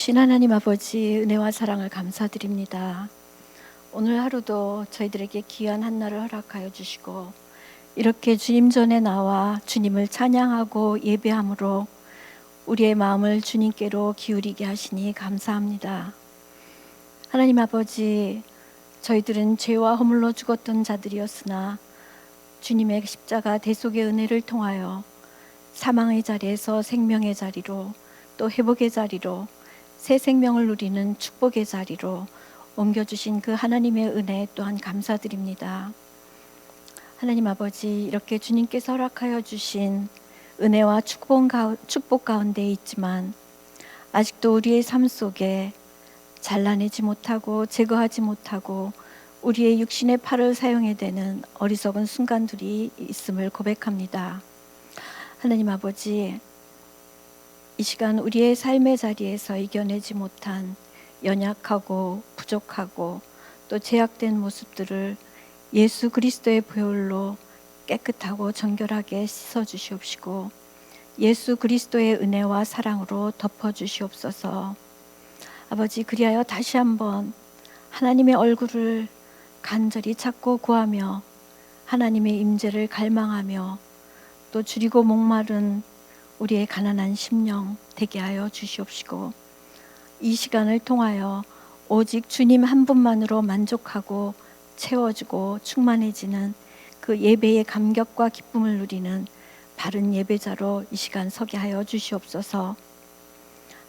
신 하나님 아버지, 은혜와 사랑을 감사드립니다. 오늘 하루도 저희들에게 귀한 한날을 허락하여 주시고 이렇게 주님 전에 나와 주님을 찬양하고 예배함으로 우리의 마음을 주님께로 기울이게 하시니 감사합니다. 하나님 아버지, 저희들은 죄와 허물로 죽었던 자들이었으나 주님의 십자가 대속의 은혜를 통하여 사망의 자리에서 생명의 자리로, 또 회복의 자리로, 새 생명을 누리는 축복의 자리로 옮겨주신 그 하나님의 은혜 또한 감사드립니다. 하나님 아버지, 이렇게 주님께서 허락하여 주신 은혜와 축복 가운데 있지만 아직도 우리의 삶 속에 잘라내지 못하고 제거하지 못하고 우리의 육신의 팔을 사용해야 되는 어리석은 순간들이 있음을 고백합니다. 하나님 아버지, 이 시간 우리의 삶의 자리에서 이겨내지 못한 연약하고 부족하고 또 제약된 모습들을 예수 그리스도의 보혈로 깨끗하고 정결하게 씻어주시옵시고 예수 그리스도의 은혜와 사랑으로 덮어주시옵소서. 아버지, 그리하여 다시 한번 하나님의 얼굴을 간절히 찾고 구하며 하나님의 임재를 갈망하며 또 줄이고 목마른 우리의 가난한 심령 되게 하여 주시옵시고 이 시간을 통하여 오직 주님 한 분만으로 만족하고 채워지고 충만해지는 그 예배의 감격과 기쁨을 누리는 바른 예배자로 이 시간 서게 하여 주시옵소서.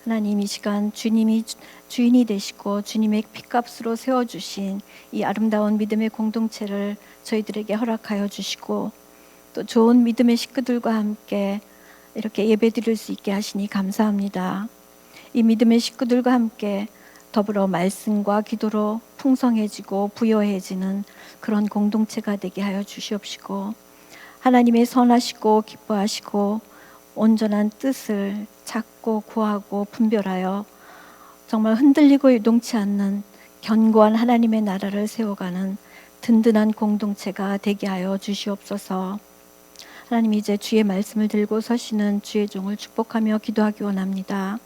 하나님, 이 시간 주님이 주인이 되시고 주님의 핏값으로 세워주신 이 아름다운 믿음의 공동체를 저희들에게 허락하여 주시고 또 좋은 믿음의 식구들과 함께 이렇게 예배드릴 수 있게 하시니 감사합니다. 이 믿음의 식구들과 함께 더불어 말씀과 기도로 풍성해지고 부여해지는 그런 공동체가 되게 하여 주시옵시고 하나님의 선하시고 기뻐하시고 온전한 뜻을 찾고 구하고 분별하여 정말 흔들리고 요동치 않는 견고한 하나님의 나라를 세워가는 든든한 공동체가 되게 하여 주시옵소서. 하나님, 이제 주의 말씀을 들고 서시는 주의 종을 축복하며 기도하기 원합니다.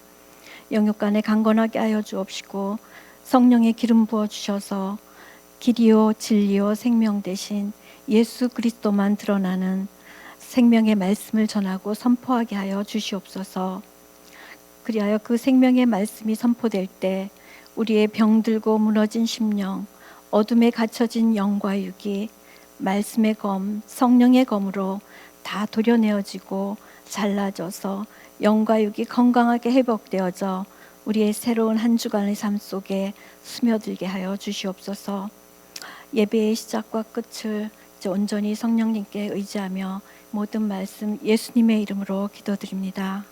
영육간에 강건하게 하여 주옵시고 성령의 기름 부어 주셔서 길이요 진리요 생명 되신 예수 그리스도만 드러나는 생명의 말씀을 전하고 선포하게 하여 주시옵소서. 그리하여 그 생명의 말씀이 선포될 때 우리의 병들고 무너진 심령, 어둠에 갇혀진 영과 육이 말씀의 검, 성령의 검으로 다 도려내어지고 잘라져서 영과 육이 건강하게 회복되어져 우리의 새로운 한 주간의 삶 속에 스며들게 하여 주시옵소서. 예배의 시작과 끝을 이제 온전히 성령님께 의지하며 모든 말씀 예수님의 이름으로 기도드립니다.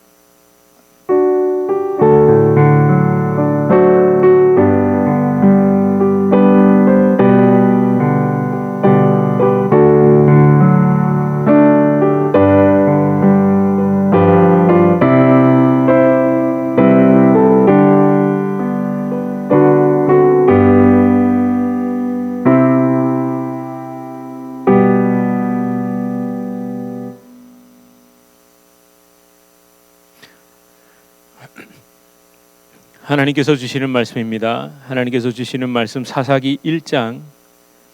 하나님께서 주시는 말씀입니다. 하나님께서 주시는 말씀 사사기 1장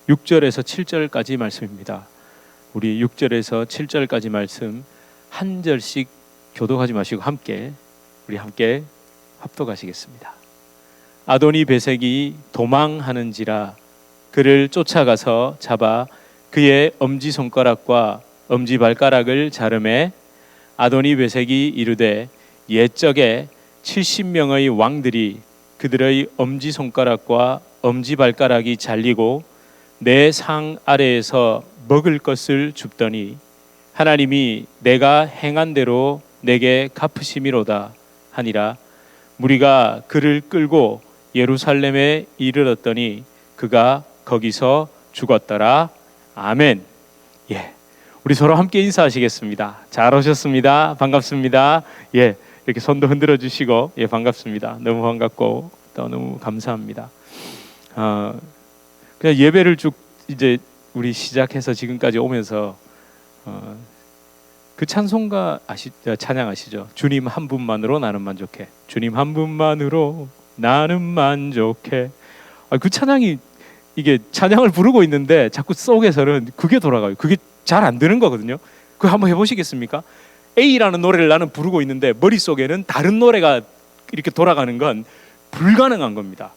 6절에서 7절까지 말씀입니다. 우리 6절에서 7절까지 말씀 한 절씩 교독하지 마시고 우리 함께 합독하시겠습니다. 아도니 베색이 도망하는지라 그를 쫓아가서 잡아 그의 엄지손가락과 엄지발가락을 자르매 아도니 베색이 이르되 옛적에 70명의 왕들이 그들의 엄지손가락과 엄지발가락이 잘리고 내 상 아래에서 먹을 것을 줍더니 하나님이 내가 행한 대로 내게 갚으심이로다 하니라. 무리가 그를 끌고 예루살렘에 이르렀더니 그가 거기서 죽었더라. 아멘. 우리 서로 함께 인사하시겠습니다. 잘 오셨습니다. 반갑습니다. 이렇게 손도 흔들어 주시고 반갑습니다. 너무 반갑고 또 너무 감사합니다. 그냥 예배를 쭉 이제 우리 시작해서 지금까지 오면서 그 찬송가 찬양 아시죠? 주님 한 분만으로 나는 만족해. 주님 한 분만으로 나는 만족해. 그 찬양이 이게 찬양을 부르고 있는데 자꾸 속에서는 그게 돌아가요. 그게 잘 안 되는 거거든요. 그거 한번 해보시겠습니까? A라는 노래를 나는 부르고 있는데 머릿속에는 다른 노래가 이렇게 돌아가는 건 불가능한 겁니다.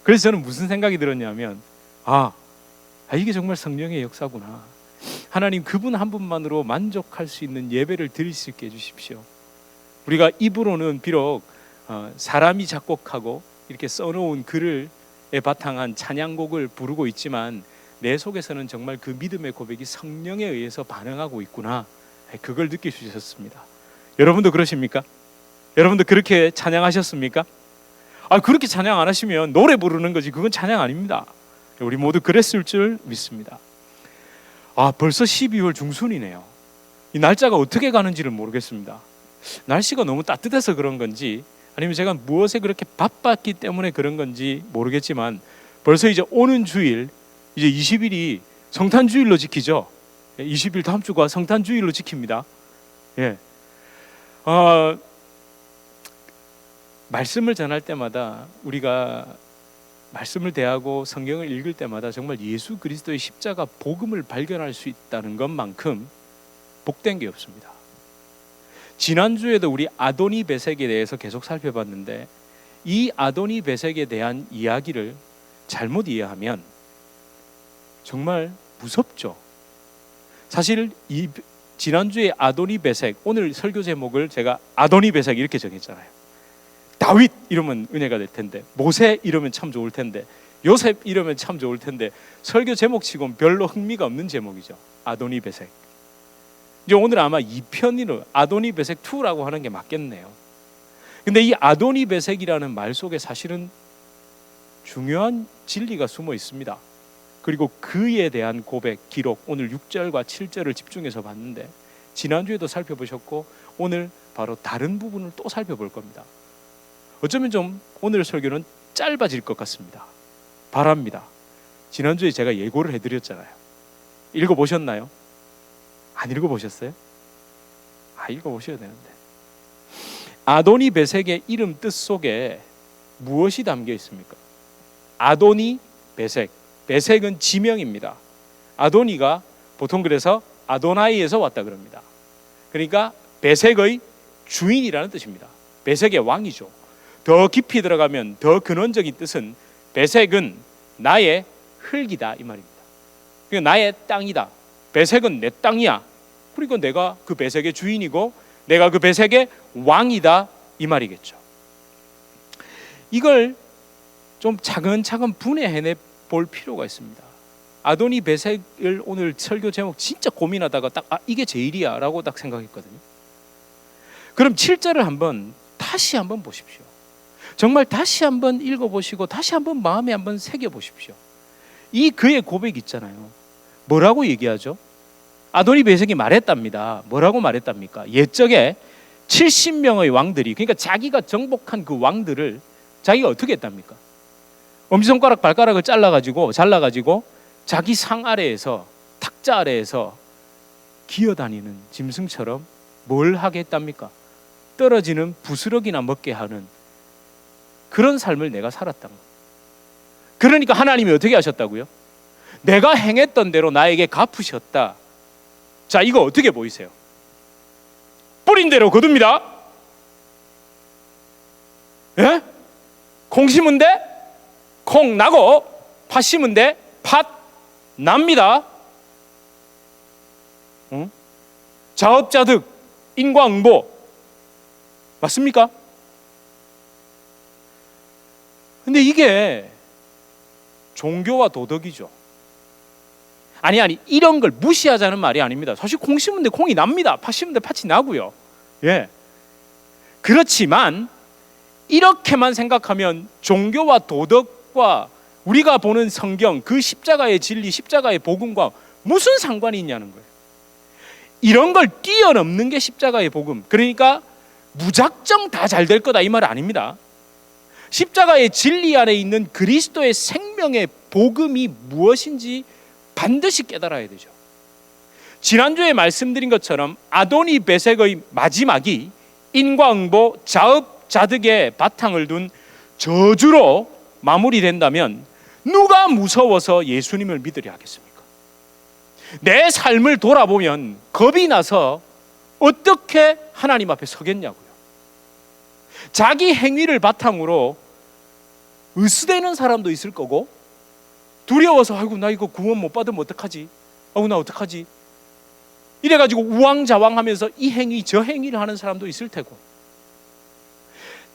그래서 저는 무슨 생각이 들었냐면 이게 정말 성령의 역사구나. 하나님 그분 한 분만으로 만족할 수 있는 예배를 드릴 수 있게 해주십시오. 우리가 입으로는 비록 사람이 작곡하고 이렇게 써놓은 글을 바탕한 찬양곡을 부르고 있지만 내 속에서는 정말 그 믿음의 고백이 성령에 의해서 반응하고 있구나. 그걸 느낄 수 있었습니다. 여러분도 그러십니까? 여러분도 그렇게 찬양하셨습니까? 그렇게 찬양 안 하시면 노래 부르는 거지 그건 찬양 아닙니다. 우리 모두 그랬을 줄 믿습니다. 벌써 12월 중순이네요. 이 날짜가 어떻게 가는지를 모르겠습니다. 날씨가 너무 따뜻해서 그런 건지 아니면 제가 무엇에 그렇게 바빴기 때문에 그런 건지 모르겠지만 벌써 이제 오는 주일 이제 20일이 성탄주일로 지키죠. 20일 다음 주가 성탄주일로 지킵니다. 예. 말씀을 전할 때마다 우리가 말씀을 대하고 성경을 읽을 때마다 정말 예수 그리스도의 십자가 복음을 발견할 수 있다는 것만큼 복된 게 없습니다. 지난주에도 우리 아도니 베색에 대해서 계속 살펴봤는데 이 아도니 베색에 대한 이야기를 잘못 이해하면 정말 무섭죠. 사실 이 지난주에 아도니 베색, 오늘 설교 제목을 제가 아도니 베색 이렇게 정했잖아요. 다윗 이러면 은혜가 될 텐데, 모세 이러면 참 좋을 텐데, 요셉 이러면 참 좋을 텐데 설교 제목치고는 별로 흥미가 없는 제목이죠. 아도니 베색. 이제 오늘 아마 2편으로 아도니 베색 2라고 하는 게 맞겠네요. 근데 이 아도니 베색이라는 말 속에 사실은 중요한 진리가 숨어 있습니다. 그리고 그에 대한 고백, 기록, 오늘 6절과 7절을 집중해서 봤는데 지난주에도 살펴보셨고 오늘 바로 다른 부분을 또 살펴볼 겁니다. 어쩌면 좀 오늘 설교는 짧아질 것 같습니다. 바랍니다. 지난주에 제가 예고를 해드렸잖아요. 읽어보셨나요? 안 읽어보셨어요? 읽어보셔야 되는데. 아도니 베색의 이름 뜻 속에 무엇이 담겨 있습니까? 아도니 베색. 베색은 지명입니다. 아도니가 보통 그래서 아도나이에서 왔다 그럽니다. 그러니까 베색의 주인이라는 뜻입니다. 베색의 왕이죠. 더 깊이 들어가면 더 근원적인 뜻은 베색은 나의 흙이다 이 말입니다. 그러니까 나의 땅이다. 베색은 내 땅이야. 그리고 내가 그 베색의 주인이고 내가 그 베색의 왕이다 이 말이겠죠. 이걸 좀 차근차근 분해해 볼 필요가 있습니다. 아도니 베색을 오늘 설교 제목 진짜 고민하다가 딱 이게 제일이야 라고 딱 생각했거든요. 그럼 7절을 다시 한번 보십시오. 정말 다시 한번 읽어보시고 다시 한번 마음에 한번 새겨보십시오. 이 그의 고백 있잖아요. 뭐라고 얘기하죠? 아도니 베색이 말했답니다. 뭐라고 말했답니까? 옛적에 70명의 왕들이, 그러니까 자기가 정복한 그 왕들을 자기가 어떻게 했답니까? 엄지손가락 발가락을 잘라가지고 자기 상 아래에서, 탁자 아래에서 기어다니는 짐승처럼 뭘 하게 했답니까? 떨어지는 부스러기나 먹게 하는 그런 삶을 내가 살았단 거예요. 그러니까 하나님이 어떻게 하셨다고요? 내가 행했던 대로 나에게 갚으셨다. 자, 이거 어떻게 보이세요? 뿌린 대로 거둡니다. 예? 콩 심은 데 콩 나고 팥 심은 데 팥 납니다. 응? 자업자득 인과응보 맞습니까? 근데 이게 종교와 도덕이죠. 아니 이런 걸 무시하자는 말이 아닙니다. 사실 콩 심은 데 콩이 납니다. 팥 심은 데 팥이 나고요. 예. 그렇지만 이렇게만 생각하면 종교와 도덕과 우리가 보는 성경, 그 십자가의 진리, 십자가의 복음과 무슨 상관이 있냐는 거예요. 이런 걸 뛰어넘는 게 십자가의 복음. 그러니까 무작정 다 잘 될 거다 이 말 아닙니다. 십자가의 진리 안에 있는 그리스도의 생명의 복음이 무엇인지 반드시 깨달아야 되죠. 지난주에 말씀드린 것처럼 아도니 베색의 마지막이 인과응보 자업자득의 바탕을 둔 저주로 마무리된다면 누가 무서워서 예수님을 믿으려 하겠습니까? 내 삶을 돌아보면 겁이 나서 어떻게 하나님 앞에 서겠냐고요. 자기 행위를 바탕으로 으스대는 사람도 있을 거고, 두려워서 아이고 나 이거 구원 못 받으면 어떡하지? 아이고 나 어떡하지? 이래가지고 우왕좌왕하면서 이 행위 저 행위를 하는 사람도 있을 테고,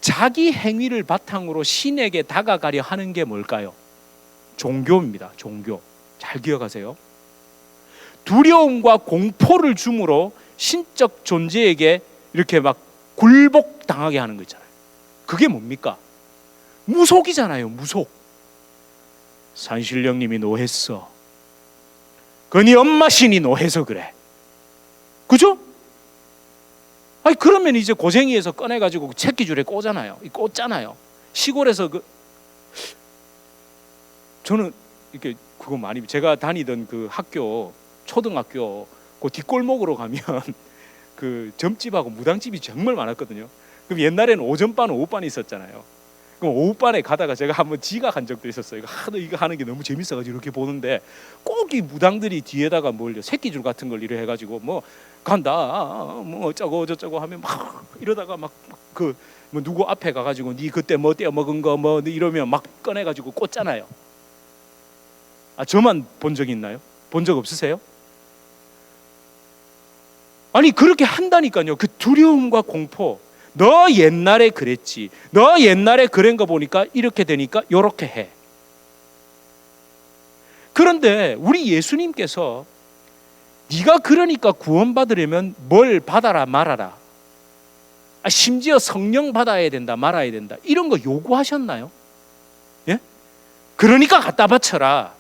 자기 행위를 바탕으로 신에게 다가가려 하는 게 뭘까요? 종교입니다. 종교. 잘 기억하세요. 두려움과 공포를 줌으로 신적 존재에게 이렇게 막 굴복당하게 하는 거 있잖아요. 그게 뭡니까? 무속이잖아요. 무속. 산신령님이 노했어. 그네 엄마 신이 노해서 그래. 그죠? 아니 그러면 이제 고생이에서 꺼내가지고 채끼줄에 꽂잖아요. 시골에서 저는 이렇게 그거 많이, 제가 다니던 그 학교, 초등학교 그 뒷골목으로 가면 그 점집하고 무당집이 정말 많았거든요. 그럼 옛날에는 오전반, 오후반이 있었잖아요. 그럼 오후반에 가다가 제가 한번 지각한 적도 있었어요. 하도 이거 하는 게 너무 재밌어가지고 이렇게 보는데 꼭 이 무당들이 뒤에다가 뭘 새끼줄 같은 걸 이래 해가지고 뭐 간다, 뭐 어쩌고 저쩌고 하면 막 이러다가 막 그 뭐 누구 앞에 가가지고 니 그때 뭐 떼어 먹은 거 뭐 이러면 막 꺼내가지고 꽂잖아요. 아 저만 본 적 있나요? 본 적 없으세요? 아니 그렇게 한다니까요. 그 두려움과 공포. 너 옛날에 그랬지. 너 옛날에 그런 거 보니까 이렇게 되니까 이렇게 해. 그런데 우리 예수님께서 네가 그러니까 구원받으려면 뭘 받아라 말아라, 심지어 성령 받아야 된다 말아야 된다 이런 거 요구하셨나요? 예? 그러니까 갖다 바쳐라,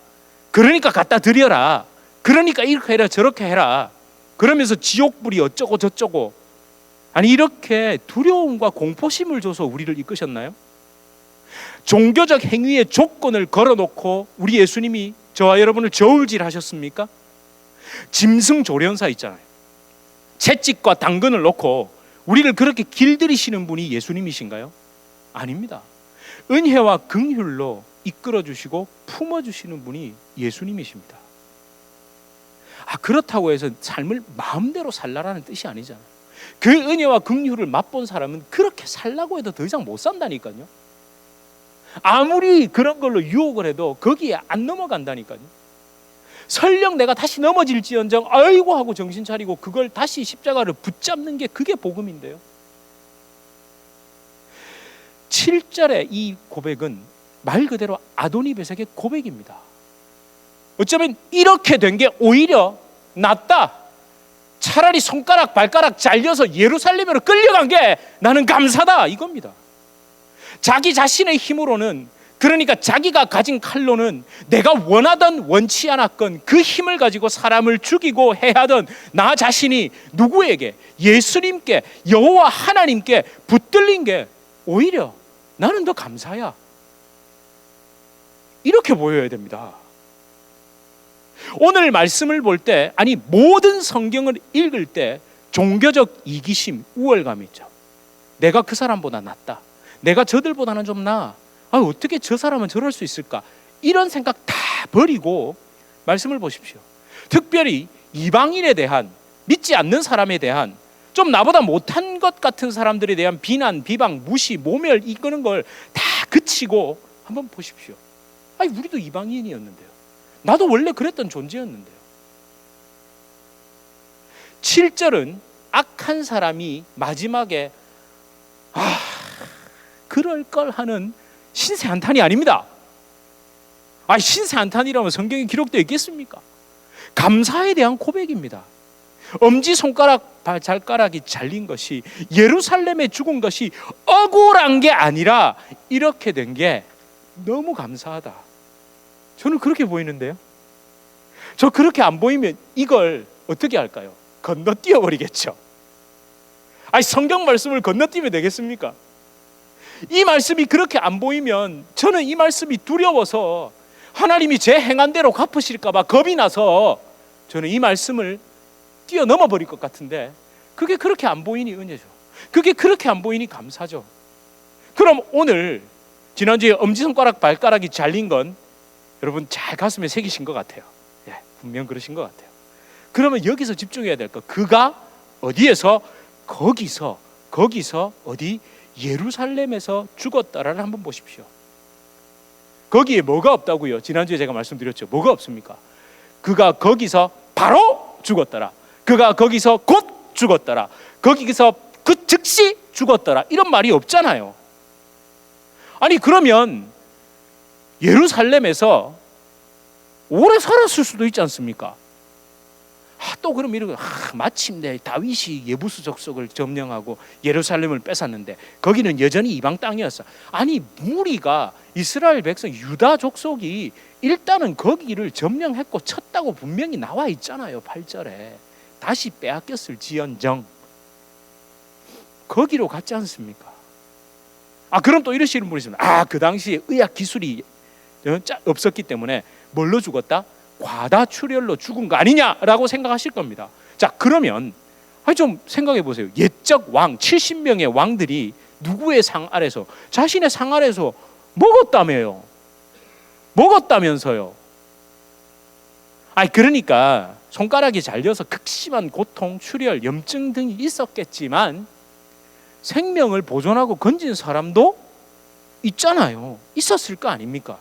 그러니까 갖다 드려라, 그러니까 이렇게 해라 저렇게 해라 그러면서 지옥불이 어쩌고 저쩌고, 아니 이렇게 두려움과 공포심을 줘서 우리를 이끄셨나요? 종교적 행위의 조건을 걸어놓고 우리 예수님이 저와 여러분을 저울질 하셨습니까? 짐승 조련사 있잖아요. 채찍과 당근을 놓고 우리를 그렇게 길들이시는 분이 예수님이신가요? 아닙니다. 은혜와 긍휼로 이끌어주시고 품어주시는 분이 예수님이십니다. 그렇다고 해서 삶을 마음대로 살라라는 뜻이 아니잖아요. 그 은혜와 긍휼을 맛본 사람은 그렇게 살라고 해도 더 이상 못 산다니까요. 아무리 그런 걸로 유혹을 해도 거기에 안 넘어간다니까요. 설령 내가 다시 넘어질지언정 아이고 하고 정신 차리고 그걸 다시 십자가를 붙잡는 게 그게 복음인데요. 7절의 이 고백은 말 그대로 아도니베섹의 고백입니다. 어쩌면 이렇게 된 게 오히려 낫다, 차라리 손가락 발가락 잘려서 예루살렘으로 끌려간 게 나는 감사다 이겁니다. 자기 자신의 힘으로는, 그러니까 자기가 가진 칼로는 내가 원하던 원치 않았건 그 힘을 가지고 사람을 죽이고 해하던 나 자신이 누구에게? 예수님께, 여호와 하나님께 붙들린 게 오히려 나는 더 감사야, 이렇게 보여야 됩니다. 오늘 말씀을 볼 때, 아니 모든 성경을 읽을 때 종교적 이기심, 우월감이 있죠. 내가 그 사람보다 낫다, 내가 저들보다는 좀 나아, 어떻게 저 사람은 저럴 수 있을까, 이런 생각 다 버리고 말씀을 보십시오. 특별히 이방인에 대한, 믿지 않는 사람에 대한, 좀 나보다 못한 것 같은 사람들에 대한 비난, 비방, 무시, 모멸 이끄는 걸 다 그치고 한번 보십시오. 우리도 이방인이었는데요. 나도 원래 그랬던 존재였는데요. 7절은 악한 사람이 마지막에 그럴 걸 하는 신세 한탄이 아닙니다. 신세 한탄이라면 성경에 기록되어 있겠습니까? 감사에 대한 고백입니다. 엄지손가락 발가락이 잘린 것이, 예루살렘에 죽은 것이 억울한 게 아니라 이렇게 된 게 너무 감사하다. 저는 그렇게 보이는데요. 저 그렇게 안 보이면 이걸 어떻게 할까요? 건너뛰어 버리겠죠. 성경 말씀을 건너뛰면 되겠습니까? 이 말씀이 그렇게 안 보이면 저는 이 말씀이 두려워서 하나님이 제 행한 대로 갚으실까 봐 겁이 나서 저는 이 말씀을 뛰어넘어 버릴 것 같은데 그게 그렇게 안 보이니 은혜죠. 그게 그렇게 안 보이니 감사죠. 그럼 오늘 지난주에 엄지손가락 발가락이 잘린 건 여러분 잘 가슴에 새기신 것 같아요. 예, 분명 그러신 것 같아요. 그러면 여기서 집중해야 될 거, 그가 어디에서? 거기서 어디? 예루살렘에서 죽었다라는 한번 보십시오. 거기에 뭐가 없다고요? 지난주에 제가 말씀드렸죠. 뭐가 없습니까? 그가 거기서 바로 죽었더라. 그가 거기서 곧 죽었더라. 거기서 그 즉시 죽었더라. 이런 말이 없잖아요. 아니 그러면 예루살렘에서 오래 살았을 수도 있지 않습니까? 또 그럼 이러고 마침내 다윗이 예부수 족속을 점령하고 예루살렘을 뺏었는데 거기는 여전히 이방 땅이었어. 아니 무리가 이스라엘 백성 유다 족속이 일단은 거기를 점령했고 쳤다고 분명히 나와 있잖아요. 8절에 다시 빼앗겼을 지언정 거기로 갔지 않습니까? 그럼 또 이러시는 분이 있습니다. 그 당시에 의학 기술이 없었기 때문에 뭘로 죽었다? 과다출혈로 죽은 거 아니냐라고 생각하실 겁니다. 자, 그러면 좀 생각해 보세요. 옛적 왕 70명의 왕들이 누구의 상 아래서, 자신의 상 아래서 먹었다면서요. 그러니까 손가락이 잘려서 극심한 고통, 출혈, 염증 등이 있었겠지만 생명을 보존하고 건진 사람도 있잖아요. 있었을 거 아닙니까?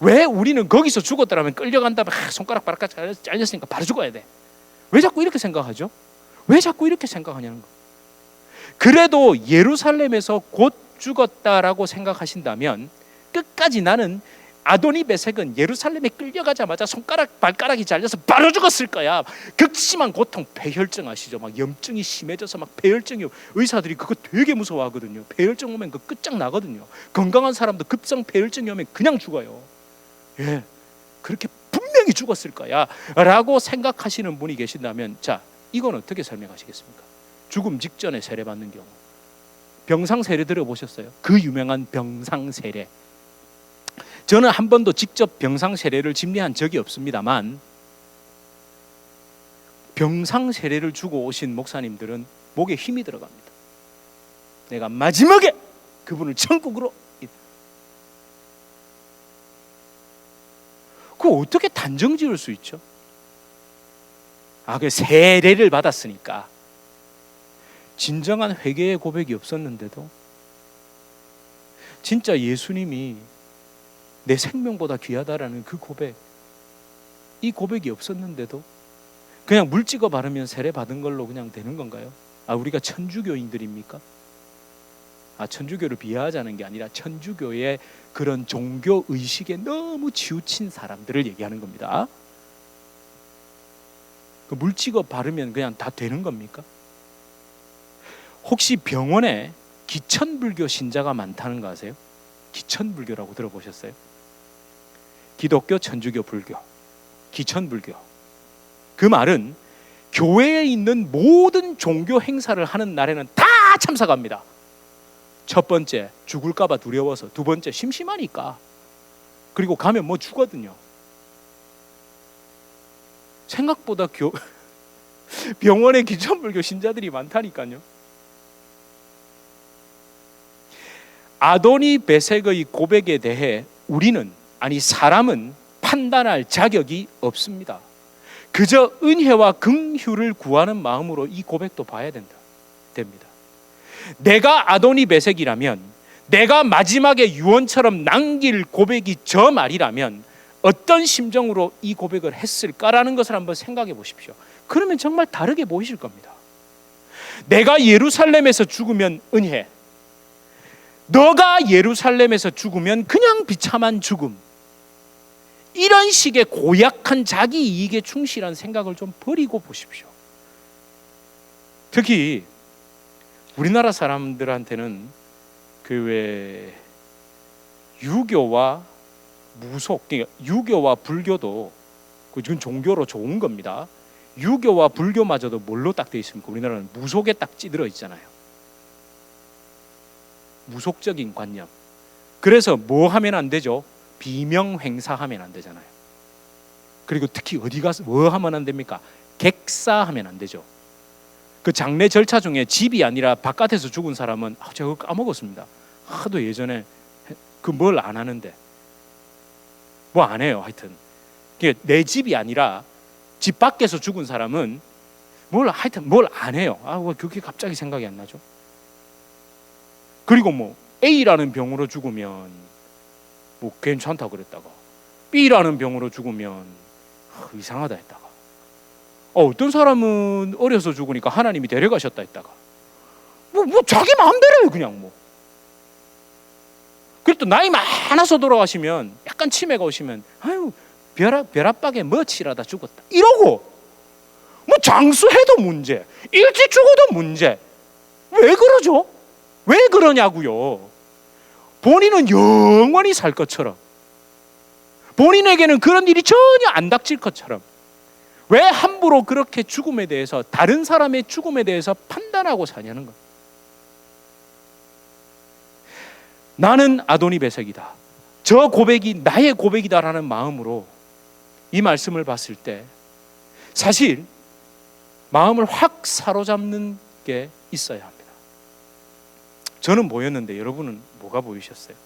왜 우리는 거기서 죽었더라면 끌려간다면 손가락 바락까지 잘렸으니까 바로 죽어야 돼. 왜 자꾸 이렇게 생각하죠? 왜 자꾸 이렇게 생각하냐는 거. 그래도 예루살렘에서 곧 죽었다라고 생각하신다면 끝까지 나는 아도니베섹은 예루살렘에 끌려가자마자 손가락 발가락이 잘려서 바로 죽었을 거야. 극심한 고통, 폐혈증 아시죠? 막 염증이 심해져서 막 폐혈증이, 의사들이 그거 되게 무서워하거든요. 폐혈증 오면 그 끝장나거든요. 건강한 사람도 급성 폐혈증이 오면 그냥 죽어요. 예, 그렇게 분명히 죽었을 거야 라고 생각하시는 분이 계신다면, 자, 이건 어떻게 설명하시겠습니까? 죽음 직전에 세례받는 경우, 병상 세례 들어보셨어요? 그 유명한 병상 세례. 저는 한 번도 직접 병상 세례를 집례한 적이 없습니다만 병상 세례를 주고 오신 목사님들은 목에 힘이 들어갑니다. 내가 마지막에 그분을 천국으로, 그거 어떻게 단정 지을 수 있죠? 그 세례를 받았으니까. 진정한 회개의 고백이 없었는데도, 진짜 예수님이 내 생명보다 귀하다라는 그 고백, 이 고백이 없었는데도 그냥 물 찍어 바르면 세례 받은 걸로 그냥 되는 건가요? 우리가 천주교인들입니까? 천주교를 비하하자는 게 아니라 천주교의 그런 종교 의식에 너무 치우친 사람들을 얘기하는 겁니다. 그 물 찍어 바르면 그냥 다 되는 겁니까? 혹시 병원에 기천불교 신자가 많다는 거 아세요? 기천불교라고 들어보셨어요? 기독교, 천주교, 불교, 기천불교. 그 말은 교회에 있는 모든 종교 행사를 하는 날에는 다 참석합니다. 첫 번째, 죽을까 봐 두려워서. 두 번째, 심심하니까. 그리고 가면 죽거든요. 생각보다 병원에 기천불교 신자들이 많다니까요. 아도니베섹의 고백에 대해 우리는, 사람은 판단할 자격이 없습니다. 그저 은혜와 긍휼을 구하는 마음으로 이 고백도 봐야 됩니다. 내가 아도니베섹이라면, 내가 마지막에 유언처럼 남길 고백이 저 말이라면 어떤 심정으로 이 고백을 했을까라는 것을 한번 생각해 보십시오. 그러면 정말 다르게 보이실 겁니다. 내가 예루살렘에서 죽으면 은혜, 너가 예루살렘에서 죽으면 그냥 비참한 죽음, 이런 식의 고약한 자기 이익에 충실한 생각을 좀 버리고 보십시오. 특히 우리나라 사람들한테는 유교와 무속, 그러니까 유교와 불교도 그건 종교로 좋은 겁니다. 유교와 불교마저도 뭘로 딱 되어 있습니까? 우리나라는 무속에 딱 찌들어 있잖아요. 무속적인 관념. 그래서 뭐 하면 안 되죠? 비명 행사하면 안 되잖아요. 그리고 특히 어디 가서 뭐 하면 안 됩니까? 객사하면 안 되죠. 그 장례 절차 중에 집이 아니라 바깥에서 죽은 사람은 제가 까먹었습니다. 하도 예전에 그 뭘 안 하는데 뭐 안 해요. 하여튼 내 집이 아니라 집 밖에서 죽은 사람은 하여튼 뭘 안 해요. 왜 그게 갑자기 생각이 안 나죠? 그리고 뭐 A라는 병으로 죽으면 뭐 괜찮다 그랬다가 B라는 병으로 죽으면 이상하다 했다가 어떤 사람은 어려서 죽으니까 하나님이 데려가셨다 했다가 뭐 자기 마음대로요. 그냥 뭐. 그리고 또 나이 많아서 돌아가시면 약간 치매가 오시면 아유 벼락박에 며칠하다 죽었다 이러고 뭐 장수해도 문제, 일찍 죽어도 문제. 왜 그러죠? 왜 그러냐고요. 본인은 영원히 살 것처럼, 본인에게는 그런 일이 전혀 안 닥칠 것처럼 왜 함부로 그렇게 죽음에 대해서, 다른 사람의 죽음에 대해서 판단하고 사냐는 것. 나는 아도니베섹이다, 저 고백이 나의 고백이다라는 마음으로 이 말씀을 봤을 때 사실 마음을 확 사로잡는 게 있어야 합니다. 저는 보였는데 여러분은 뭐가 보이셨어요?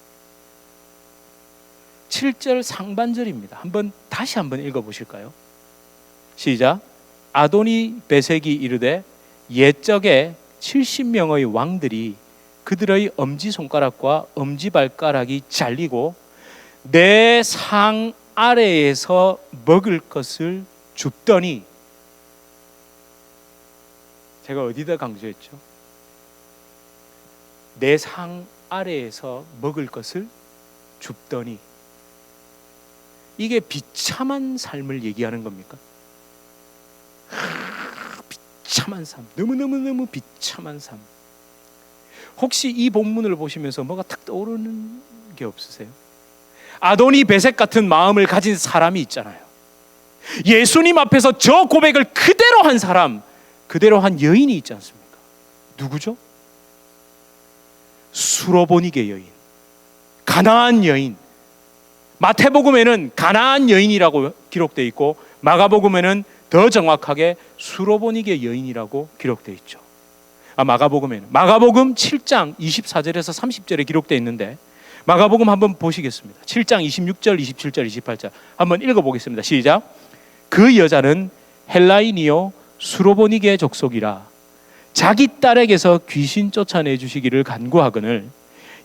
7절 상반절입니다. 다시 한번 읽어보실까요? 시작. 아도니베섹이 이르되 옛적에 70명의 왕들이 그들의 엄지손가락과 엄지발가락이 잘리고 내 상 아래에서 먹을 것을 줍더니, 제가 어디다 강조했죠? 내 상 아래에서 먹을 것을 줍더니. 이게 비참한 삶을 얘기하는 겁니까? 비참한 삶, 너무너무 비참한 삶. 혹시 이 본문을 보시면서 뭐가 탁 떠오르는 게 없으세요? 아도니베섹 같은 마음을 가진 사람이 있잖아요. 예수님 앞에서 저 고백을 그대로 한 사람, 그대로 한 여인이 있지 않습니까? 누구죠? 수로보니게 여인, 가나안 여인. 마태복음에는 가나안 여인이라고 기록되어 있고 마가복음에는 더 정확하게 수로보니게 여인이라고 기록되어 있죠. 마가복음 7장 24절에서 30절에 기록되어 있는데, 마가복음 한번 보시겠습니다. 7장 26절, 27절, 28절 한번 읽어보겠습니다. 시작. 그 여자는 헬라인이요 수로보니게 족속이라 자기 딸에게서 귀신 쫓아내 주시기를 간구하거늘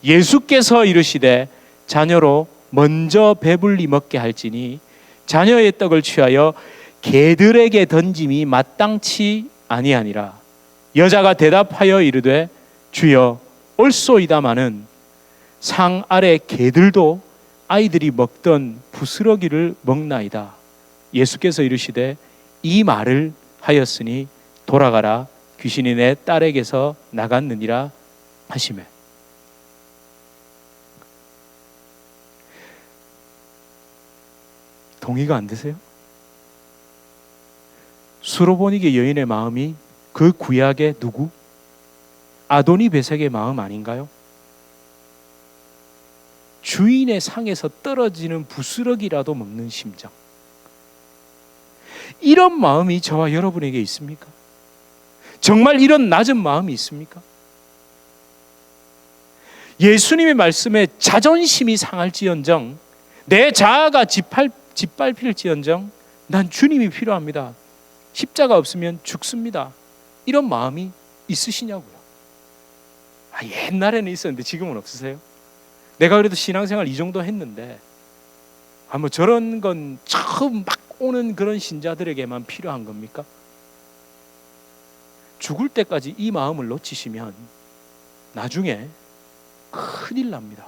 예수께서 이르시되 자녀로 먼저 배불리 먹게 할지니 자녀의 떡을 취하여 개들에게 던짐이 마땅치 아니하니라. 여자가 대답하여 이르되 주여 옳소이다마는 상 아래 개들도 아이들이 먹던 부스러기를 먹나이다. 예수께서 이르시되 이 말을 하였으니 돌아가라, 귀신이 내 딸에게서 나갔느니라 하시매. 동의가 안 되세요? 수로보니게 여인의 마음이 그 구약의 누구? 아도니베섹의 마음 아닌가요? 주인의 상에서 떨어지는 부스러기라도 먹는 심정. 이런 마음이 저와 여러분에게 있습니까? 정말 이런 낮은 마음이 있습니까? 예수님의 말씀에 자존심이 상할지언정, 내 자아가 짓밟힐지언정 난 주님이 필요합니다, 십자가 없으면 죽습니다, 이런 마음이 있으시냐고요. 옛날에는 있었는데 지금은 없으세요? 내가 그래도 신앙생활 이 정도 했는데 뭐 저런 건 처음 막 오는 그런 신자들에게만 필요한 겁니까? 죽을 때까지 이 마음을 놓치시면 나중에 큰일 납니다.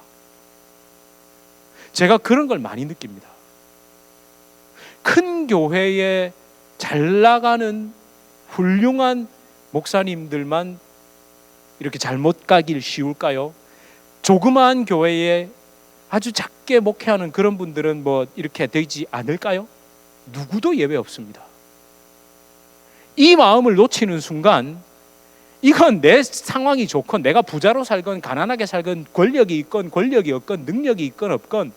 제가 그런 걸 많이 느낍니다. 큰 교회에 잘 나가는 훌륭한 목사님들만 이렇게 잘못 가길 쉬울까요? 조그마한 교회에 아주 작게 목회하는 그런 분들은 뭐 이렇게 되지 않을까요? 누구도 예외 없습니다. 이 마음을 놓치는 순간 이건 내 상황이 좋건 내가 부자로 살건 가난하게 살건 권력이 있건 권력이 없건 능력이 있건 없건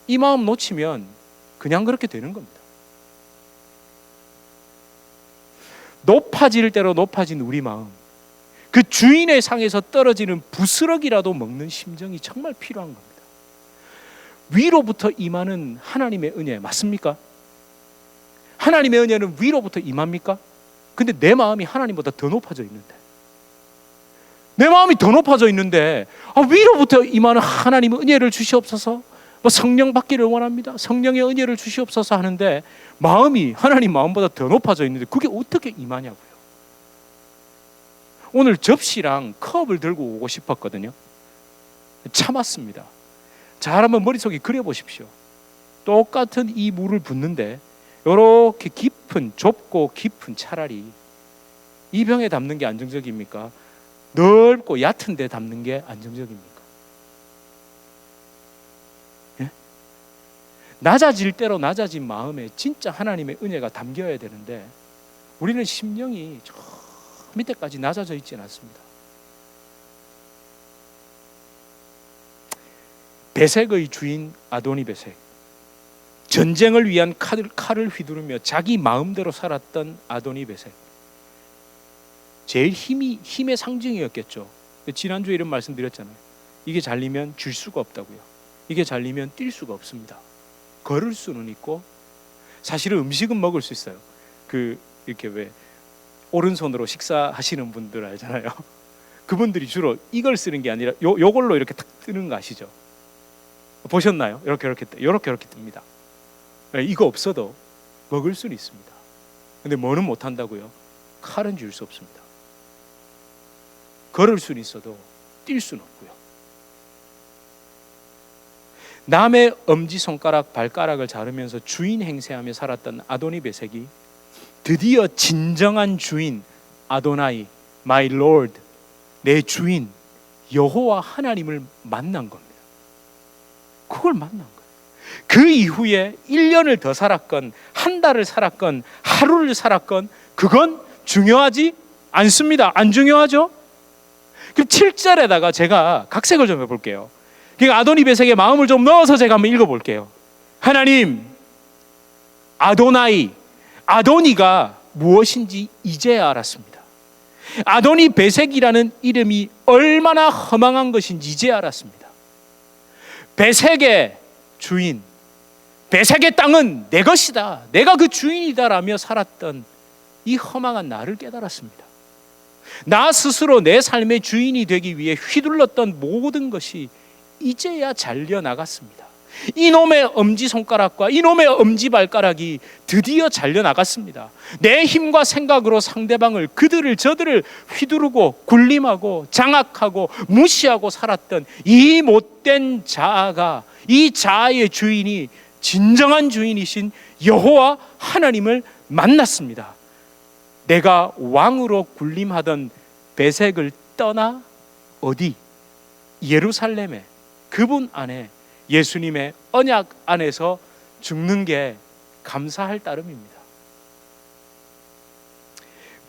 이 마음 놓치면 그냥 그렇게 되는 겁니다. 높아질 대로 높아진 우리 마음, 그 주인의 상에서 떨어지는 부스러기라도 먹는 심정이 정말 필요한 겁니다. 위로부터 임하는 하나님의 은혜 맞습니까? 하나님의 은혜는 위로부터 임합니까? 근데 내 마음이 하나님보다 더 높아져 있는데, 내 마음이 더 높아져 있는데 위로부터 임하는 하나님의 은혜를 주시옵소서, 성령 받기를 원합니다, 성령의 은혜를 주시옵소서 하는데 마음이 하나님 마음보다 더 높아져 있는데 그게 어떻게 임하냐고요. 오늘 접시랑 컵을 들고 오고 싶었거든요. 참았습니다. 잘 한번 머릿속에 그려보십시오. 똑같은 이 물을 붓는데 이렇게 깊은, 좁고 깊은, 차라리 이 병에 담는 게 안정적입니까? 넓고 얕은 데 담는 게 안정적입니까? 예? 낮아질 대로 낮아진 마음에 진짜 하나님의 은혜가 담겨야 되는데 우리는 심령이 저 밑에까지 낮아져 있지는 않습니다. 베색의 주인 아도니 베색, 전쟁을 위한 칼을 휘두르며 자기 마음대로 살았던 아도니 베색, 제일 힘의 상징이었겠죠. 지난주에 이런 말씀 드렸잖아요. 이게 잘리면 줄 수가 없다고요. 이게 잘리면 뛸 수가 없습니다. 걸을 수는 있고 사실은 음식은 먹을 수 있어요. 이렇게 왜 오른손으로 식사하시는 분들 알잖아요. 그분들이 주로 이걸 쓰는 게 아니라 요걸로 이렇게 탁 뜨는 거 아시죠? 보셨나요? 이렇게 뜹니다. 이거 없어도 먹을 수는 있습니다. 근데 뭐는 못 한다고요? 칼은 줄 수 없습니다. 걸을 수는 있어도 뛸 수는 없고요. 남의 엄지손가락, 발가락을 자르면서 주인 행세하며 살았던 아도니 베색이 드디어 진정한 주인 아도나이, my lord, 내 주인 여호와 하나님을 만난 겁니다. 그걸 만난 거예요. 그 이후에 1년을 더 살았건 한 달을 살았건 하루를 살았건 그건 중요하지 않습니다. 안 중요하죠? 그럼 7절에다가 제가 각색을 좀 해볼게요. 그러니까 아도니 베색의 마음을 좀 넣어서 제가 한번 읽어볼게요. 하나님, 아도나이, 아도니가 무엇인지 이제야 알았습니다. 아도니 베색이라는 이름이 얼마나 허망한 것인지 이제 알았습니다. 베색의 주인, 베색의 땅은 내 것이다, 내가 그 주인이다라며 살았던 이 허망한 나를 깨달았습니다. 나 스스로 내 삶의 주인이 되기 위해 휘둘렀던 모든 것이 이제야 잘려나갔습니다. 이놈의 엄지손가락과 이놈의 엄지발가락이 드디어 잘려나갔습니다. 내 힘과 생각으로 상대방을, 그들을, 저들을 휘두르고 군림하고 장악하고 무시하고 살았던 이 못된 자아가, 이 자아의 주인이 진정한 주인이신 여호와 하나님을 만났습니다. 내가 왕으로 군림하던 베색을 떠나 어디? 예루살렘에, 그분 안에, 예수님의 언약 안에서 죽는 게 감사할 따름입니다.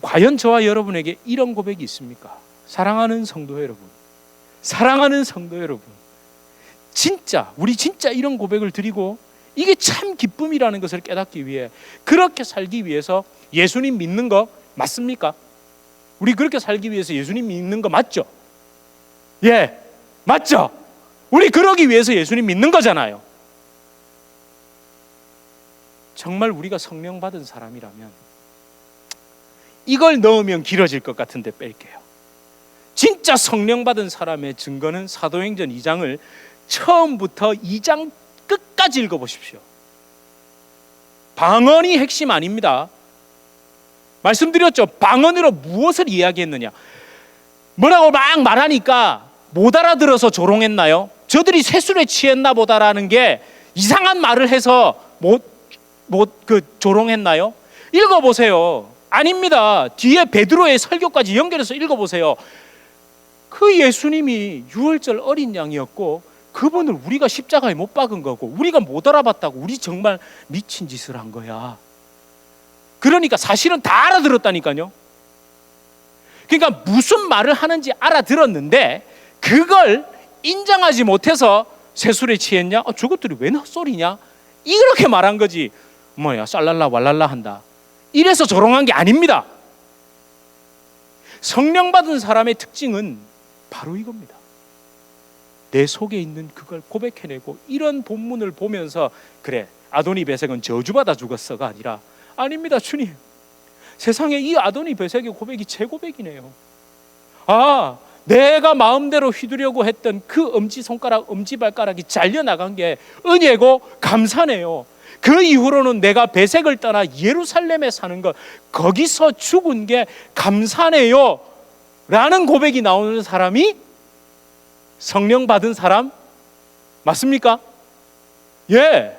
과연 저와 여러분에게 이런 고백이 있습니까? 사랑하는 성도 여러분, 사랑하는 성도 여러분, 우리 진짜 이런 고백을 드리고 이게 참 기쁨이라는 것을 깨닫기 위해, 그렇게 살기 위해서 예수님 믿는 거 맞습니까? 우리 그렇게 살기 위해서 예수님 믿는 거 맞죠? 예, 맞죠? 우리 그러기 위해서 예수님 믿는 거잖아요. 정말 우리가 성령 받은 사람이라면 이걸 넣으면 길어질 것 같은데 뺄게요. 진짜 성령 받은 사람의 증거는 사도행전 2장을 처음부터 2장 끝까지 읽어보십시오. 방언이 핵심 아닙니다. 말씀드렸죠. 방언으로 무엇을 이야기했느냐. 뭐라고 막 말하니까 못 알아들어서 조롱했나요? 저들이 세술에 취했나 보다라는 게 이상한 말을 해서 조롱했나요? 읽어보세요. 아닙니다. 뒤에 베드로의 설교까지 연결해서 읽어보세요. 그 예수님이 유월절 어린 양이었고 그분을 우리가 십자가에 못 박은 거고 우리가 못 알아봤다고 우리 정말 미친 짓을 한 거야. 그러니까 사실은 다 알아들었다니까요. 그러니까 무슨 말을 하는지 알아들었는데 그걸 인정하지 못해서 세술에 취했냐? 저것들이 왜 헛소리냐? 이렇게 말한 거지. 뭐야 쌀랄라 왈랄라 한다. 이래서 조롱한 게 아닙니다. 성령 받은 사람의 특징은 바로 이겁니다. 내 속에 있는 그걸 고백해내고, 이런 본문을 보면서 그래 아도니 베섹은 저주받아 죽었어가 아니라, 아닙니다 주님, 세상에 이 아도니 베섹의 고백이 제 고백이네요. 아, 내가 마음대로 휘두려고 했던 그 엄지손가락, 엄지발가락이 잘려나간 게 은혜고 감사네요. 그 이후로는 내가 베색을 떠나 예루살렘에 사는 것, 거기서 죽은 게 감사네요 라는 고백이 나오는 사람이 성령 받은 사람 맞습니까? 예.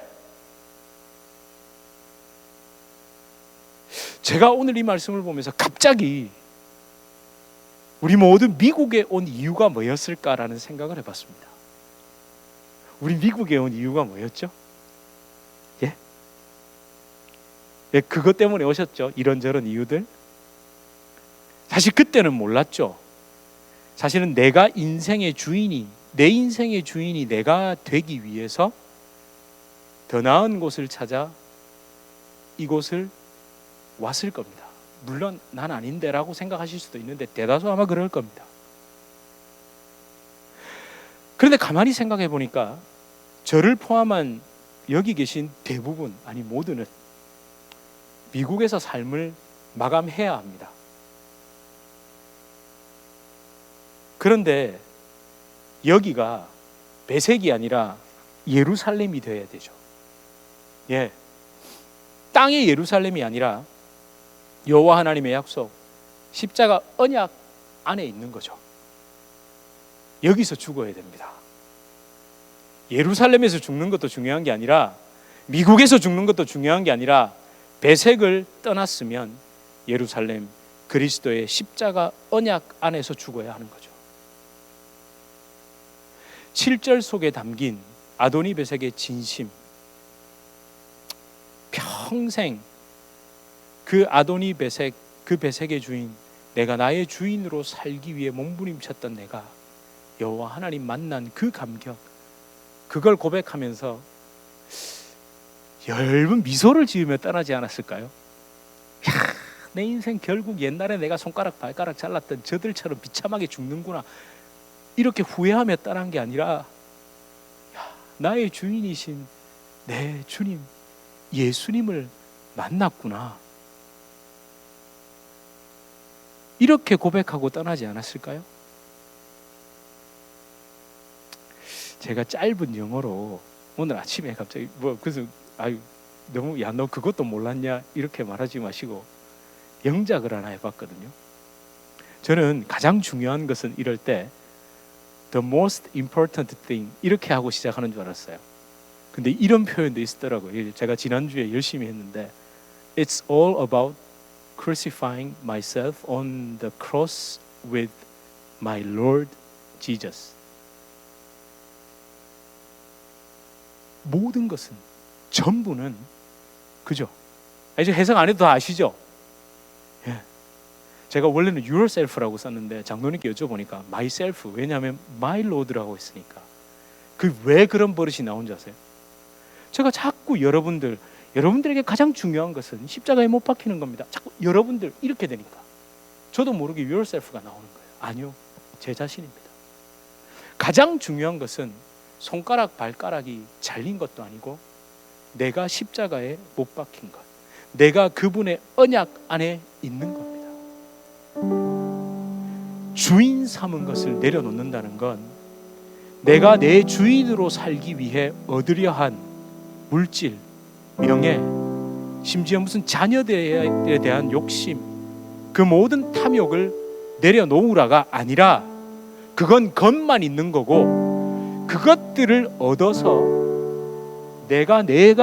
제가 오늘 이 말씀을 보면서 갑자기 우리 모두 미국에 온 이유가 뭐였을까라는 생각을 해봤습니다. 우리 미국에 온 이유가 뭐였죠? 예? 예, 그것 때문에 오셨죠? 이런저런 이유들. 사실 그때는 몰랐죠. 사실은 내가 인생의 주인이, 내 인생의 주인이 내가 되기 위해서 더 나은 곳을 찾아 이곳을 왔을 겁니다. 물론 난 아닌데 라고 생각하실 수도 있는데 대다수 아마 그럴 겁니다. 그런데 가만히 생각해 보니까 저를 포함한 여기 계신 대부분, 아니 모두는 미국에서 삶을 마감해야 합니다. 그런데 여기가 베색이 아니라 예루살렘이 되어야 되죠. 예, 땅의 예루살렘이 아니라 여호와 하나님의 약속, 십자가 언약 안에 있는 거죠. 여기서 죽어야 됩니다. 예루살렘에서 죽는 것도 중요한 게 아니라, 미국에서 죽는 것도 중요한 게 아니라, 베색을 떠났으면 예루살렘 그리스도의 십자가 언약 안에서 죽어야 하는 거죠. 7절 속에 담긴 아도니 베색의 진심, 평생 그 아도니 베색, 그 베색의 주인, 내가 나의 주인으로 살기 위해 몸부림쳤던 내가 여호와 하나님 만난 그 감격, 그걸 고백하면서 엷은 미소를 지으며 떠나지 않았을까요? 야, 내 인생 결국 옛날에 내가 손가락 발가락 잘랐던 저들처럼 비참하게 죽는구나, 이렇게 후회하며 떠난 게 아니라, 야, 나의 주인이신 내 주님 예수님을 만났구나, 이렇게 고백하고 떠나지 않았을까요? 제가 짧은 영어로 오늘 아침에 갑자기 그래서 너무 너 그것도 몰랐냐 이렇게 말하지 마시고 영작을 하나 해봤거든요. 저는 가장 중요한 것은 이럴 때 the most important thing 이렇게 하고 시작하는 줄 알았어요. 근데 이런 표현도 있더라고요. 제가 지난주에 열심히 했는데 It's all about crucifying myself on the cross with my Lord Jesus. 모든 것은, 전부는, 그죠? 이제 해석 안 해도 다 아시죠? 예. 제가 원래는 yourself라고 썼는데 장로님께 여쭤보니까 myself, 왜냐하면 my Lord라고 했으니까. 그 왜 그런 버릇이 나온 줄 아세요? 제가 자꾸 여러분들에게 가장 중요한 것은 십자가에 못 박히는 겁니다. 자꾸 여러분들 이렇게 되니까 저도 모르게 yourself가 나오는 거예요. 아니요, 제 자신입니다. 가장 중요한 것은 손가락 발가락이 잘린 것도 아니고 내가 십자가에 못 박힌 것, 내가 그분의 언약 안에 있는 겁니다. 주인 삼은 것을 내려놓는다는 건 내가 내 주인으로 살기 위해 얻으려 한 물질, 명예, 심지어 무슨 자녀들에 대한 욕심, 그 모든 탐욕을 내려놓으라가 아니라, 그건 겉만 있는 거고 그것들을 얻어서 내가 내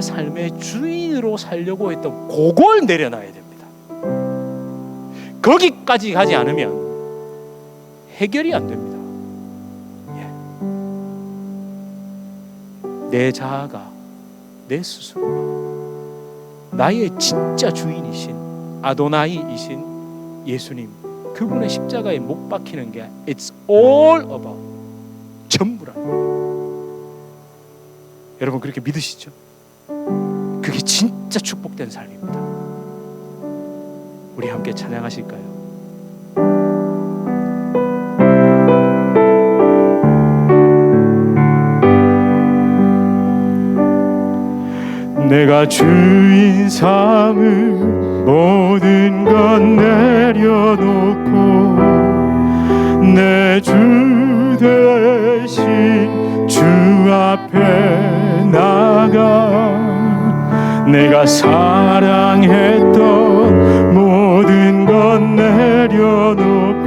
삶의 주인으로 살려고 했던 그걸 내려놔야 됩니다. 거기까지 가지 않으면 해결이 안 됩니다. 예. 내 자아가, 내 스스로 나의 진짜 주인이신 아도나이이신 예수님, 그분의 십자가에 못 박히는 게 It's all about, 전부라는 거예요. 여러분 그렇게 믿으시죠? 그게 진짜 축복된 삶입니다. 우리 함께 찬양하실까요? 내가 주인 삼은 모든 건 내려놓고 내 주 대신 주 앞에 나가 내가 사랑했던 모든 건 내려놓고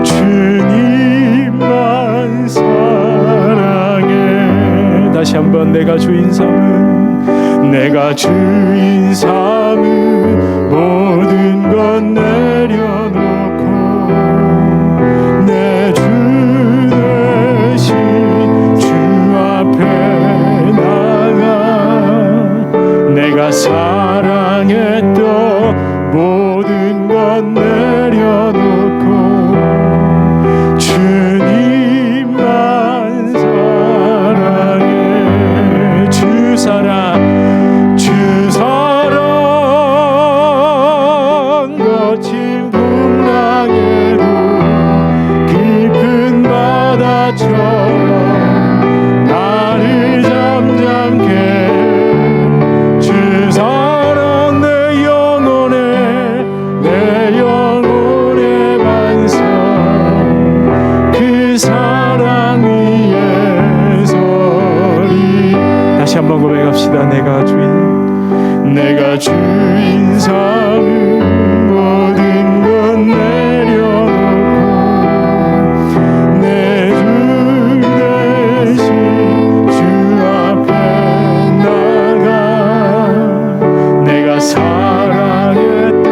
주님만 사랑해. 다시 한번 내가 주인 삼은 모든 건 내려놓고 내 주 대신 주 앞에 나가 내가 사랑했던 모든 건 내려놓고 주님만 사랑해. 주 사랑 거친 풍랑에도 깊은 바다처럼 나를 잠잠케 주 사랑 내 영혼의 반석 그 사랑 위에 서리. 다시 한번 고백합시다. 내가 주인 삼은 모든 건 내려놓고 내 주 대신 주 앞에 나가 내가 사랑했던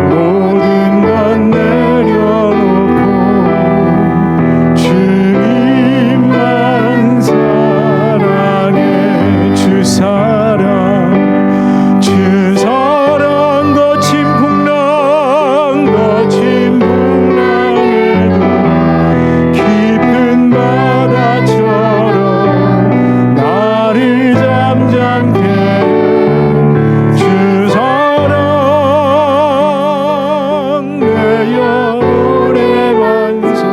모든 건 내려놓고 주님만 사랑해. 주 사랑 거친 풍랑에도 깊은 바다처럼 나를 잠잠케 주 사랑 내 영혼의 반석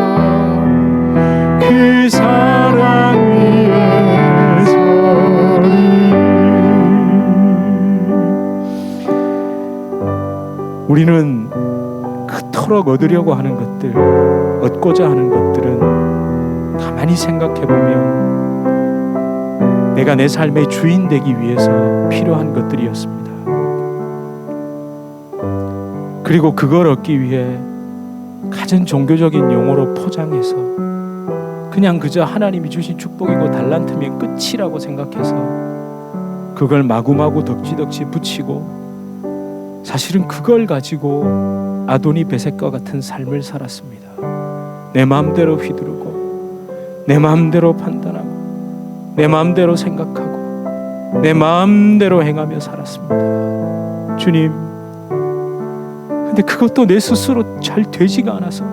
그 사랑 위에 서리. 우리는 그토록 얻으려고 하는 것들, 얻고자 하는 것들은 가만히 생각해 보면 내가 내 삶의 주인 되기 위해서 필요한 것들이었습니다. 그리고 그걸 얻기 위해 가진 종교적인 용어로 포장해서 그냥 그저 하나님이 주신 축복이고 달란트면 끝이라고 생각해서 그걸 마구마구 덕지덕지 붙이고 사실은 그걸 가지고 아도니 베셋과 같은 삶을 살았습니다. 내 마음대로 휘두르고 내 마음대로 판단하고 내 마음대로 생각하고 내 마음대로 행하며 살았습니다. 주님, 근데 그것도 내 스스로 잘 되지가 않아서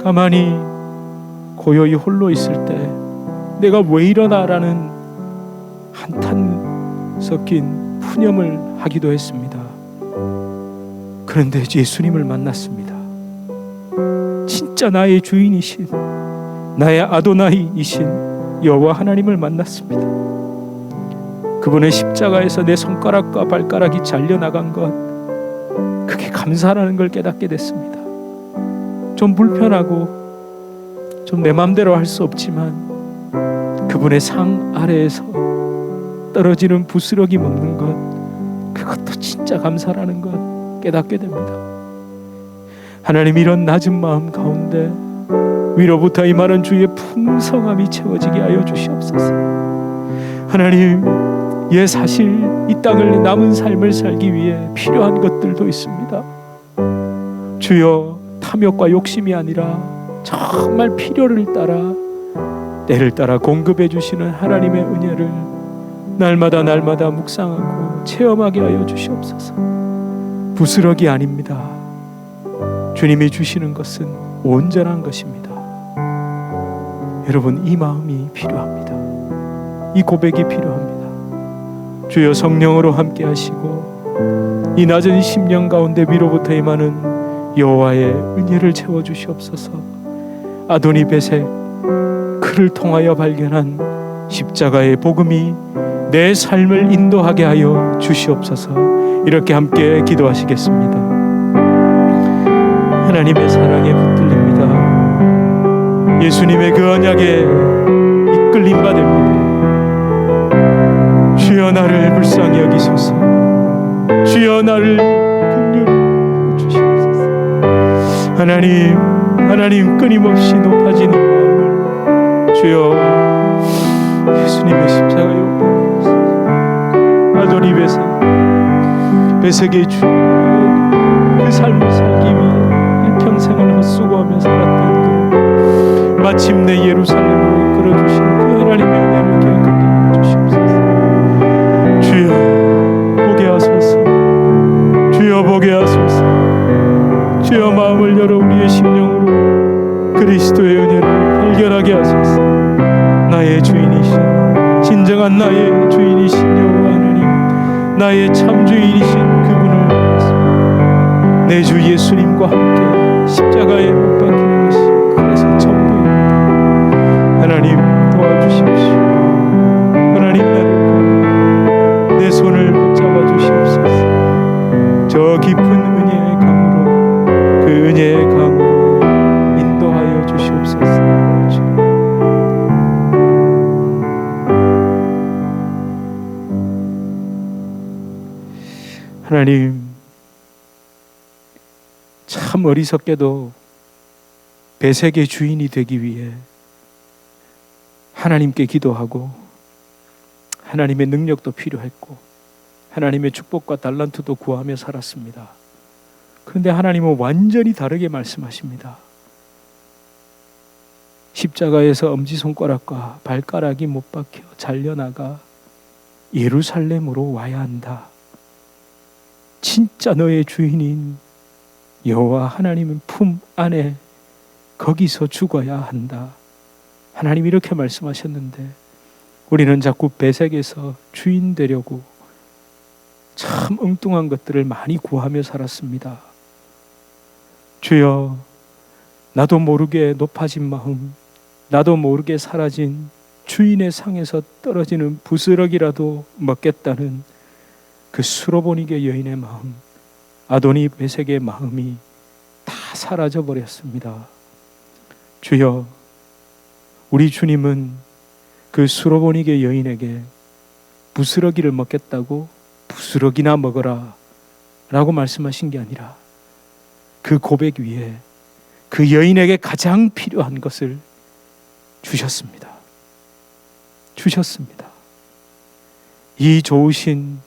가만히 고요히 홀로 있을 때 내가 왜 이러나라는 한탄 섞인 푸념을 하기도 했습니다. 그런데 예수님을 만났습니다. 진짜 나의 주인이신 나의 아도나이이신 여호와 하나님을 만났습니다. 그분의 십자가에서 내 손가락과 발가락이 잘려나간 것, 그게 감사라는 걸 깨닫게 됐습니다. 좀 불편하고 좀 내 마음대로 할 수 없지만 그분의 상 아래에서 떨어지는 부스러기 먹는 것, 그것도 진짜 감사라는 것 깨닫게 됩니다. 하나님, 이런 낮은 마음 가운데 위로부터 임하는 주의 풍성함이 채워지게 하여 주시옵소서. 하나님, 사실 이 땅을 남은 삶을 살기 위해 필요한 것들도 있습니다. 주여, 탐욕과 욕심이 아니라 정말 필요를 따라 때를 따라 공급해 주시는 하나님의 은혜를 날마다 묵상하고 체험하게 하여 주시옵소서. 부스러기 아닙니다. 주님이 주시는 것은 온전한 것입니다. 여러분, 이 마음이 필요합니다. 이 고백이 필요합니다. 주여, 성령으로 함께 하시고 이 낮은 심령 가운데 위로부터 임하는 여호와의 은혜를 채워 주시옵소서. 아도니 베셋 그 그를 통하여 발견한 십자가의 복음이 내 삶을 인도하게 하여 주시옵소서. 이렇게 함께 기도하시겠습니다. 하나님의 사랑에 붙들립니다. 예수님의 그 언약에 이끌림 받습니다. 주여 나를 불쌍히 여기소서. 주여 나를 긍휼히 주시옵소서. 하나님 끊임없이 높아지는 마음을 주여 예수님의 십자가에 못 박히소서. 아도니 베색의 주 그 삶을 살기 위해 일평생을 헛수고하며 살았던 그 마침내 예루살렘으로 이끌어주신 그 하나님의 은혜를 기억하게 해주시옵소서. 주여 보게 하소서. 주여 보게 하소서. 주여 마음을 열어 우리의 심령으로 그리스도의 은혜를 발견하게 하소서. 나의 주인이신, 진정한 나의 주인이신 여호와 하나님, 나의 참 주인이신 그분을 믿습니다. 내 주 예수님과 함께 십자가에 못 박히는 것이 그래서 전부입니다. 하나님 도와주십시오. 하나님 나를 내 손을 붙잡아 주시옵소서. 저 깊은 은혜의 강으로, 그 은혜의 강으로 인도하여 주시옵소서. 하나님, 참 어리석게도 배색의 주인이 되기 위해 하나님께 기도하고 하나님의 능력도 필요했고 하나님의 축복과 달란트도 구하며 살았습니다. 그런데 하나님은 완전히 다르게 말씀하십니다. 십자가에서 엄지손가락과 발가락이 못 박혀 잘려나가 예루살렘으로 와야 한다. 진짜 너의 주인인 여호와 하나님의 품 안에 거기서 죽어야 한다. 하나님 이렇게 말씀하셨는데 우리는 자꾸 배색에서 주인 되려고 참 엉뚱한 것들을 많이 구하며 살았습니다. 주여, 나도 모르게 높아진 마음, 나도 모르게 사라진 주인의 상에서 떨어지는 부스러기라도 먹겠다는 그 수로보니게 여인의 마음, 아도니 베색의 마음이 다 사라져 버렸습니다. 주여, 우리 주님은 그 수로보니게 여인에게 부스러기를 먹겠다고 부스러기나 먹어라 라고 말씀하신 게 아니라 그 고백 위에 그 여인에게 가장 필요한 것을 주셨습니다. 주셨습니다. 이 좋으신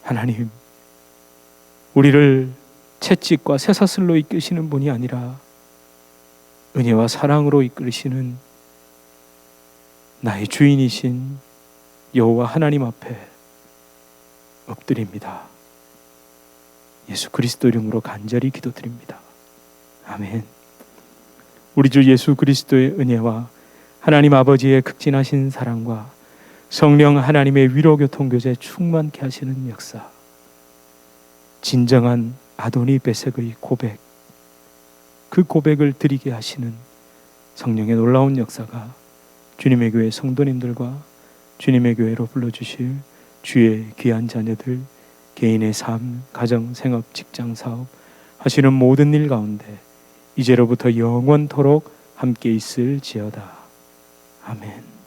하나님, 우리를 채찍과 쇠사슬로 이끄시는 분이 아니라 은혜와 사랑으로 이끌으시는 나의 주인이신 여호와 하나님 앞에 엎드립니다. 예수 그리스도 이름으로 간절히 기도드립니다. 아멘. 우리 주 예수 그리스도의 은혜와 하나님 아버지의 극진하신 사랑과 성령 하나님의 위로교통교제 충만케 하시는 역사, 진정한 아도니 베색의 고백, 그 고백을 드리게 하시는 성령의 놀라운 역사가 주님의 교회 성도님들과 주님의 교회로 불러주실 주의 귀한 자녀들, 개인의 삶, 가정, 생업, 직장, 사업 하시는 모든 일 가운데 이제로부터 영원토록 함께 있을지어다. 아멘.